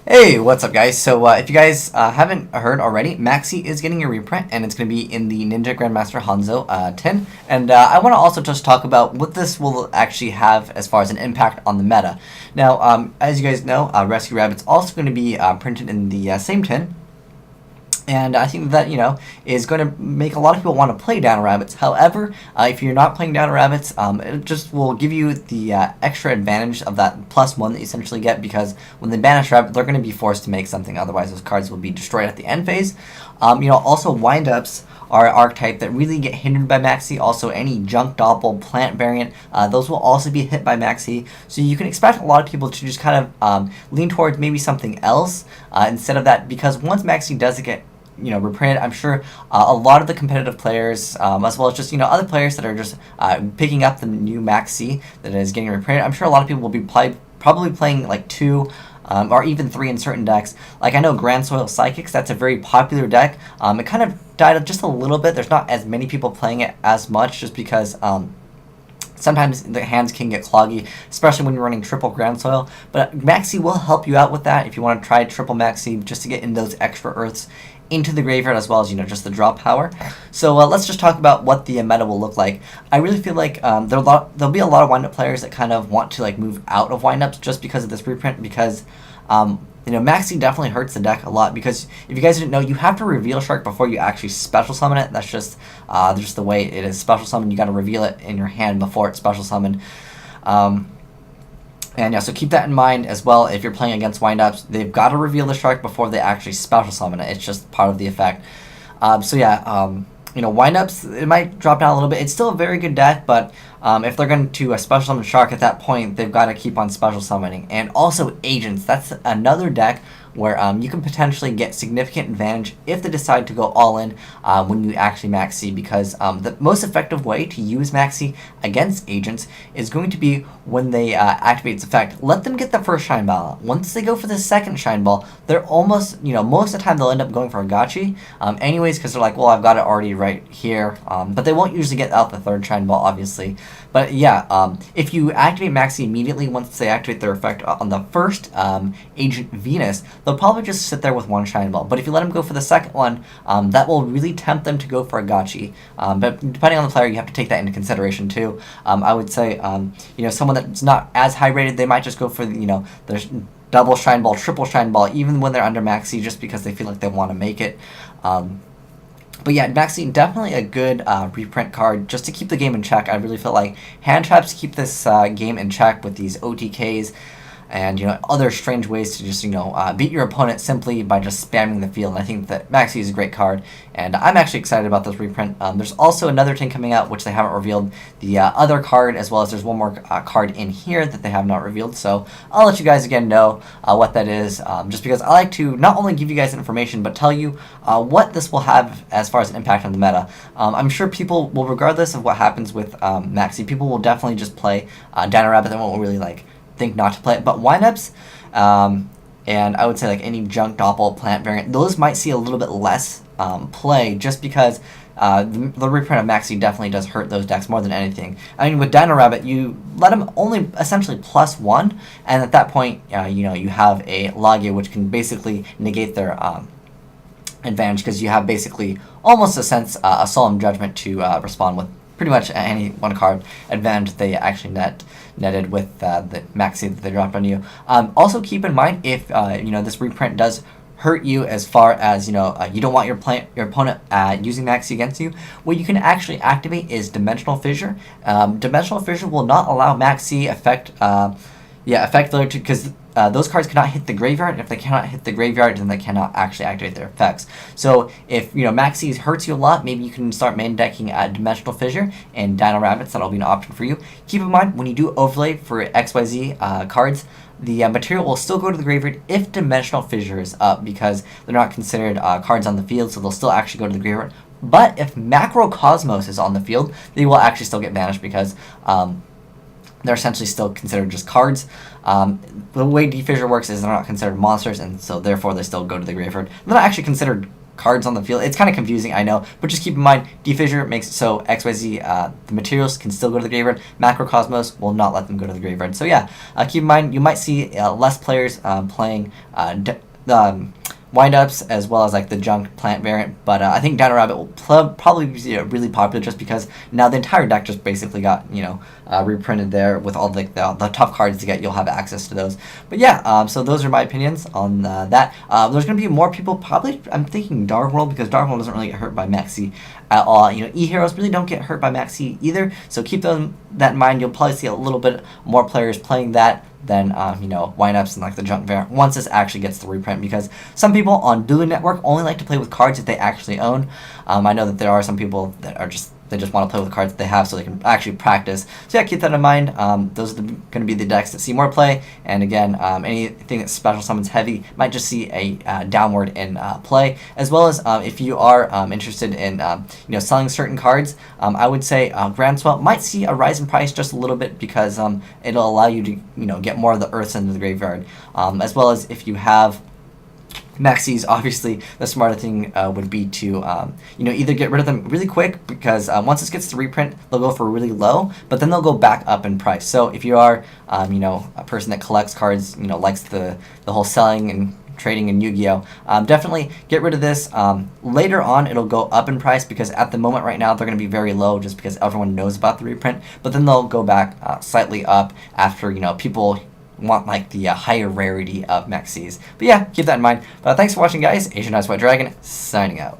Hey, what's up, guys? So, if you guys haven't heard already, Maxx C is getting a reprint, and it's going to be in the Ninja Grandmaster Hanzo tin. And I want to also just talk about what this will actually have as far as an impact on the meta. Now, as you guys know, Rescue Rabbit's also going to be printed in the same tin. And I think that, is going to make a lot of people want to play Dino Rabbits. However, if you're not playing Dino Rabbits, it just will give you the extra advantage of that +1 that you essentially get, because when they banish Rabbit, they're going to be forced to make something. Otherwise, those cards will be destroyed at the end phase. Also, wind-ups are an archetype that really get hindered by Maxx C. Also, any junk doppel plant variant, those will also be hit by Maxx C. So you can expect a lot of people to just kind of lean towards maybe something else instead of that, because once Maxx C does get reprinted, I'm sure a lot of the competitive players, as well as just other players that are just picking up the new Maxx C that is getting reprinted, I'm sure a lot of people will be probably playing like 2 or even 3 in certain decks. Like, I know Grand Soil Psychics, that's a very popular deck. It kind of died just a little bit. There's not as many people playing it as much, just because sometimes the hands can get cloggy, especially when you're running triple Grand Soil. But Maxx C will help you out with that if you want to try triple Maxx C, just to get in those extra Earths into the graveyard, as well as just the draw power. So let's just talk about what the meta will look like. I really feel like there'll be a lot of wind-up players that kind of want to like move out of wind-ups just because of this reprint, because Maxx C definitely hurts the deck a lot, because if you guys didn't know, you have to reveal Shark before you actually special summon it. That's just the way it is. Special summon, you got to reveal it in your hand before it's special summoned. And yeah, so keep that in mind as well. If you're playing against wind-ups, they've got to reveal the Shark before they actually special summon it. It's just part of the effect. Wind-ups, it might drop down a little bit. It's still a very good deck, but if they're going to special summon Shark at that point, they've got to keep on special summoning. And also Agents, that's another deck where you can potentially get significant advantage if they decide to go all in when you actually Maxx C, because the most effective way to use Maxx C against Agents is going to be when they activate its effect. Let them get the first Shine Ball. Once they go for the second Shine Ball, they're almost, most of the time they'll end up going for a Gotchi anyways, because they're like, well, I've got it already right here. But they won't usually get out the third Shine Ball, obviously. But yeah, if you activate Maxx C immediately once they activate their effect on the first Agent Venus, they'll probably just sit there with one Shine Ball. But if you let them go for the second one, that will really tempt them to go for a Gotchi. But depending on the player, you have to take that into consideration too. I would say, someone that's not as high rated, they might just go for their double Shine Ball, triple Shine Ball, even when they're under Maxx C, just because they feel like they want to make it. But yeah, Maxx C, definitely a good reprint card just to keep the game in check. I really feel like hand traps keep this game in check with these OTKs and other strange ways to just beat your opponent simply by just spamming the field. And I think that Maxx C is a great card, and I'm actually excited about this reprint. There's also another thing coming out which they haven't revealed the other card, as well as there's one more card in here that they have not revealed. So I'll let you guys again know what that is, just because I like to not only give you guys information but tell you what this will have as far as an impact on the meta. I'm sure people will, regardless of what happens with Maxx C, people will definitely just play Dino Rabbit. They won't really think not to play it. But windups, and I would say like any junk doppel plant variant, those might see a little bit less play, just because the reprint of Maxx C definitely does hurt those decks more than anything. I mean, with Dino Rabbit, you let them only essentially +1, and at that point, you have a Lagia, which can basically negate their advantage, because you have basically almost a sense a Solemn Judgment to respond with pretty much any one card advantage they actually netted with the Maxx C that they dropped on you. Also keep in mind, if this reprint does hurt you as far as you don't want your opponent using Maxx C against you, what you can actually activate is Dimensional Fissure. Dimensional Fissure will not allow Maxx C affect the because those cards cannot hit the graveyard, and if they cannot hit the graveyard, then they cannot actually activate their effects. So if Maxx C hurts you a lot, maybe you can start main decking Dimensional Fissure and Dino Rabbits. That'll be an option for you. Keep in mind, when you do overlay for XYZ cards, the material will still go to the graveyard if Dimensional Fissure is up, because they're not considered cards on the field, so they'll still actually go to the graveyard. But if Macrocosmos is on the field, they will actually still get banished, because they're essentially still considered just cards. The way D-Fissure works is they're not considered monsters, and so therefore they still go to the graveyard. They're not actually considered cards on the field. It's kind of confusing, I know, but just keep in mind, defissure makes it so XYZ, the materials can still go to the graveyard. Macrocosmos will not let them go to the graveyard. So yeah, keep in mind, you might see less players playing wind-ups as well as like the junk plant variant, but I think Dino Rabbit will probably be really popular just because now the entire deck just basically got, you know, reprinted there with all the tough cards to get. You'll have access to those. But yeah, so those are my opinions on that. There's going to be more people probably, I'm thinking Dark World, because Dark World doesn't really get hurt by Maxx C at all. You know, E-Heroes really don't get hurt by Maxx C either, so keep that in mind. You'll probably see a little bit more players playing that than you know, wind-ups and like the junk variant once this actually gets the reprint, because some people on Dueling Network only like to play with cards that they actually own. I know that there are some people that are just want to play with the cards that they have so they can actually practice. So yeah, keep that in mind. Those are going to be the decks that see more play, and again, anything that special summons heavy might just see a downward in play, as well as if you are interested in you know, selling certain cards, I would say Groundswell might see a rise in price just a little bit, because it'll allow you to, you know, get more of the earths into the graveyard, as well as if you have Maxx Cs, obviously the smarter thing would be to you know, either get rid of them really quick, because once this gets to reprint, they'll go for really low, but then they'll go back up in price. So if you are you know, a person that collects cards, you know, likes the whole selling and trading in Yu-Gi-Oh, definitely get rid of this. Later on it'll go up in price, because at the moment right now they're going to be very low just because everyone knows about the reprint, but then they'll go back slightly up after, you know, people want like the higher rarity of Maxx Cs. But yeah, keep that in mind. But thanks for watching, guys. Asian Ice White Dragon signing out.